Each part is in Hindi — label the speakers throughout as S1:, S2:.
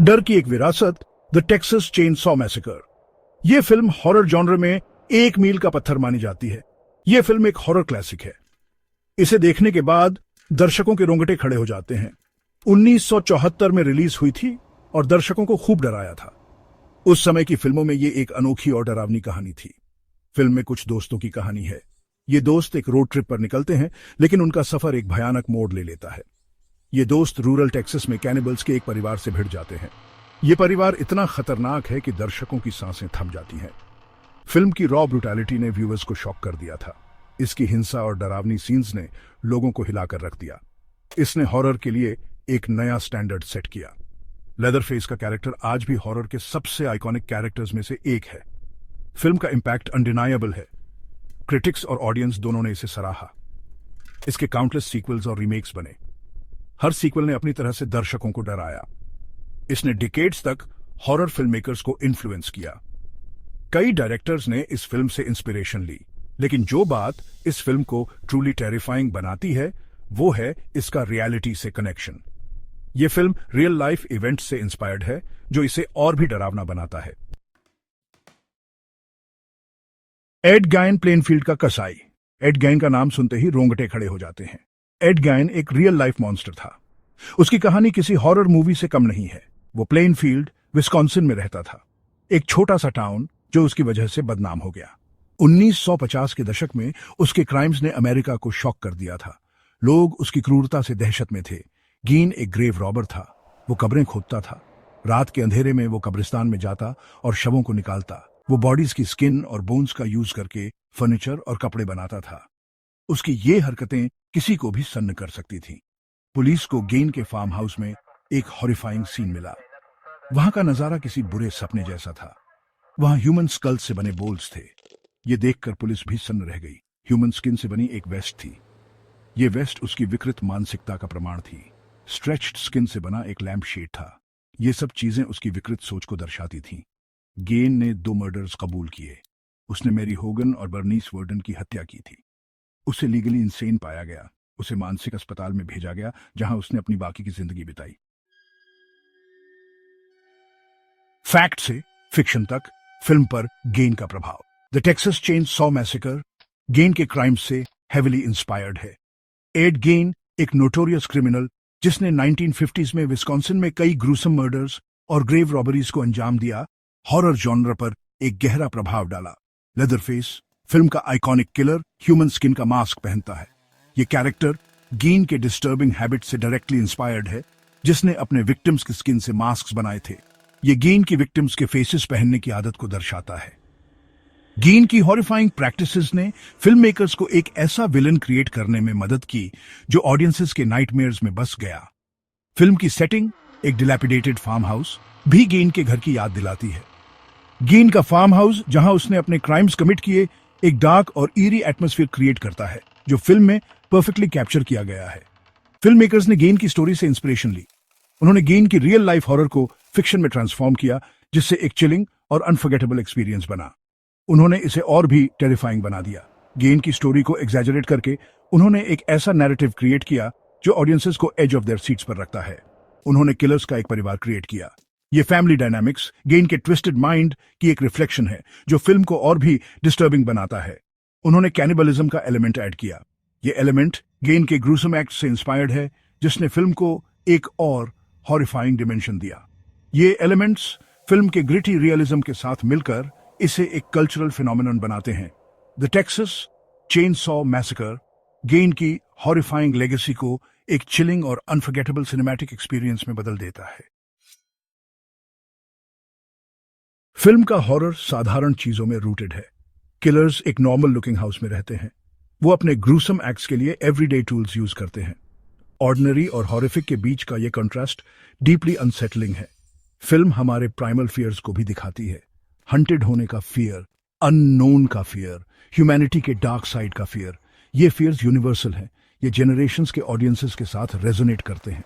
S1: डर की एक विरासत, द टेक्सास चेनसॉ मैसेकर। यह फिल्म हॉरर जॉनर में एक मील का पत्थर मानी जाती है। यह फिल्म एक हॉरर क्लासिक है। इसे देखने के बाद दर्शकों के रोंगटे खड़े हो जाते हैं। 1974 में रिलीज हुई थी और दर्शकों को खूब डराया था। उस समय की फिल्मों में यह एक अनोखी और डरावनी कहानी थी। फिल्म में कुछ दोस्तों की कहानी है। ये दोस्त एक रोड ट्रिप पर निकलते हैं, लेकिन उनका सफर एक भयानक मोड़ ले लेता है। ये दोस्त रूरल टेक्सास में कैनिबल्स के एक परिवार से भिड़ जाते हैं। ये परिवार इतना खतरनाक है कि दर्शकों की सांसें थम जाती हैं। फिल्म की रॉ ब्रुटैलिटी ने व्यूअर्स को शॉक कर दिया था। इसकी हिंसा और डरावनी सीन्स ने लोगों को हिलाकर रख दिया। इसने हॉरर के लिए एक नया स्टैंडर्ड सेट किया। लेदरफेस का कैरेक्टर आज भी हॉरर के सबसे आइकॉनिक कैरेक्टर्स में से एक है। फिल्म का इंपैक्ट अनडिनायबल है। क्रिटिक्स और ऑडियंस दोनों ने इसे सराहा। इसके काउंटलेस सीक्वल्स और रीमेक्स बने। हर सीक्वल ने अपनी तरह से दर्शकों को डराया। इसने डिकेड्स तक हॉरर फिल्म मेकर्स को इन्फ्लुएंस किया। कई डायरेक्टर्स ने इस फिल्म से इंस्पिरेशन ली, लेकिन जो बात इस फिल्म को ट्रूली टेरिफाइंग बनाती है वो है इसका रियलिटी से कनेक्शन। यह फिल्म रियल लाइफ इवेंट्स से इंस्पायर्ड है, जो इसे और भी डरावना बनाता है। एड गाइन प्लेनफील्ड का कसाई। एड गाइन का नाम सुनते ही रोंगटे खड़े हो जाते हैं। एड गाइन एक रियल लाइफ मॉन्स्टर था। उसकी कहानी किसी हॉरर मूवी से कम नहीं है। वो प्लेनफील्ड, विस्कॉन्सिन में रहता था, एक छोटा सा टाउन जो उसकी वजह से बदनाम हो गया। 1950 के दशक में उसके क्राइम्स ने अमेरिका को शॉक कर दिया था। लोग उसकी क्रूरता से दहशत में थे। गीन एक ग्रेव रॉबर था। वो कब्रें खोदता था। रात के अंधेरे में वो कब्रिस्तान में जाता और शवों को निकालता। वो बॉडीज की स्किन और बोन्स का यूज करके फर्नीचर और कपड़े बनाता था। उसकी ये हरकतें किसी को भी सन्न कर सकती थीं। पुलिस को गेन के फार्म हाउस में एक हॉरिफाइंग सीन मिला। वहां का नजारा किसी बुरे सपने जैसा था। वहां ह्यूमन स्कल से बने बोल्स थे। ये देखकर पुलिस भी सन्न रह गई। ह्यूमन स्किन से बनी एक वेस्ट थी। ये वेस्ट उसकी विकृत मानसिकता का प्रमाण थी। स्ट्रेच्ड स्किन से बना एक लैम्प शेड था। ये सब चीजें उसकी विकृत सोच को दर्शाती थीं। गेन ने 2 मर्डर्स कबूल किए। उसने मैरी होगन और बर्नीस वर्डन की हत्या की थी। उसे लीगली इंसेन पाया गया। उसे मानसिक अस्पताल में भेजा गया, जहां उसने अपनी बाकी की जिंदगी बिताई। फैक्ट से फिक्शन तक फिल्म पर गेन का प्रभाव। The Texas chainsaw massacre gain के क्राइम्स से हेविली इंस्पायर्ड है। एड गेन एक नोटोरियस क्रिमिनल जिसने 1950s में विस्कॉन्सिन में कई ग्रूसम मर्डर्स और ग्रेव रॉबरीज को अंजाम दिया, हॉरर जॉनर पर एक गहरा प्रभाव डाला। लेदरफेस फिल्म का आइकॉनिक किलर ह्यूमन स्किन का मास्क पहनता है। ये कैरेक्टर गीन के डिस्टर्बिंग हैबिट से डायरेक्टली इंस्पायर्ड है, जिसने अपने विक्टिम्स की स्किन से मास्क बनाए थे। ये गीन की विक्टिम्स के फेसेस पहनने की आदत को दर्शाता है। गीन की हॉरिफाइंग प्रैक्टिसेस ने फिल्म मेकर्स को एक ऐसा विलन क्रिएट करने में मदद की जो ऑडियंसेस के नाइटमेयर्स में बस गया। फिल्म की सेटिंग, एक डिलैपिडेटेड फार्म हाउस, भी गीन के घर की याद दिलाती है। गीन का फार्म हाउस, जहां उसने अपने क्राइम्स कमिट किए, एक डार्क और ईरी एटमॉस्फेयर क्रिएट करता है, जो फिल्म में परफेक्टली कैप्चर किया गया है। फिल्म मेकर्स ने गेन की स्टोरी से इंस्पिरेशन ली। उन्होंने गेन की रियल लाइफ हॉरर को फिक्शन में ट्रांसफॉर्म किया, जिससे एक चिलिंग और अनफॉरगेटेबल एक्सपीरियंस बना। उन्होंने इसे और भी टेरिफाइंग बना दिया। गेन की स्टोरी को एग्जैजरेट करके उन्होंने एक ऐसा नैरेटिव क्रिएट किया जो ऑडियंसेस को एज ऑफ देयर सीट्स पर रखता है। उन्होंने किलर्स का एक परिवार क्रिएट किया। ये फैमिली डायनामिक्स गेन के ट्विस्टेड माइंड की एक रिफ्लेक्शन है, जो फिल्म को और भी डिस्टर्बिंग बनाता है। उन्होंने कैनिबलिज्म का एलिमेंट ऐड किया। ये एलिमेंट गेन के ग्रूसम एक्ट से इंस्पायर्ड है, जिसने फिल्म को एक और हॉरिफाइंग डिमेंशन दिया। ये एलिमेंट्स फिल्म के ग्रिटी रियलिज्म के साथ मिलकर इसे एक कल्चरल फिनोमिनन बनाते हैं। The Texas chainsaw massacre gain की हॉरिफाइंग लेगेसी को एक चिलिंग और अनफॉरगेटेबल सिनेमैटिक एक्सपीरियंस में बदल देता है। फिल्म का हॉरर साधारण चीजों में रूटेड है। किलर्स एक नॉर्मल लुकिंग हाउस में रहते हैं। वो अपने ग्रूसम एक्ट्स के लिए एवरीडे टूल्स यूज करते हैं। ऑर्डिनरी और हॉरिफिक के बीच का ये कंट्रास्ट डीपली अनसेटलिंग है। फिल्म हमारे प्राइमल फियर्स को भी दिखाती है। हंटेड होने का फियर, अननोन का फियर, ह्यूमैनिटी के डार्क साइड का फियर। ये फियर्स यूनिवर्सल हैं। ये जेनरेशंस के ऑडियंसेस के साथ रेजोनेट करते हैं।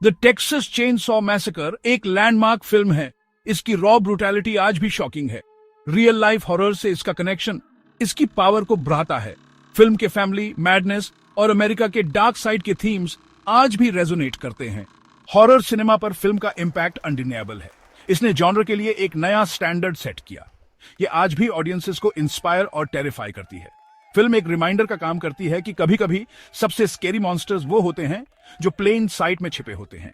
S1: द टेक्सास चेनसॉ मैसेकर एक लैंडमार्क फिल्म है। इसकी रॉ ब्रुटैलिटी आज भी शॉकिंग है। रियल लाइफ हॉरर से इसका कनेक्शन इसकी पावर को बढ़ाता है। फिल्म के फैमिली, मैडनेस और अमेरिका के डार्क साइड के थीम्स आज भी रेजोनेट करते हैं। हॉरर सिनेमा पर फिल्म का इंपैक्ट अनडिनायबल है। इसने जॉनर के लिए एक नया स्टैंडर्ड सेट किया। ये आज भी ऑडियंसेस को इंस्पायर और टेरिफाई करती है। फिल्म एक रिमाइंडर का काम करती है कि कभी कभी सबसे स्केरी मॉन्स्टर्स वो होते हैं जो प्लेन साइट में छिपे होते हैं।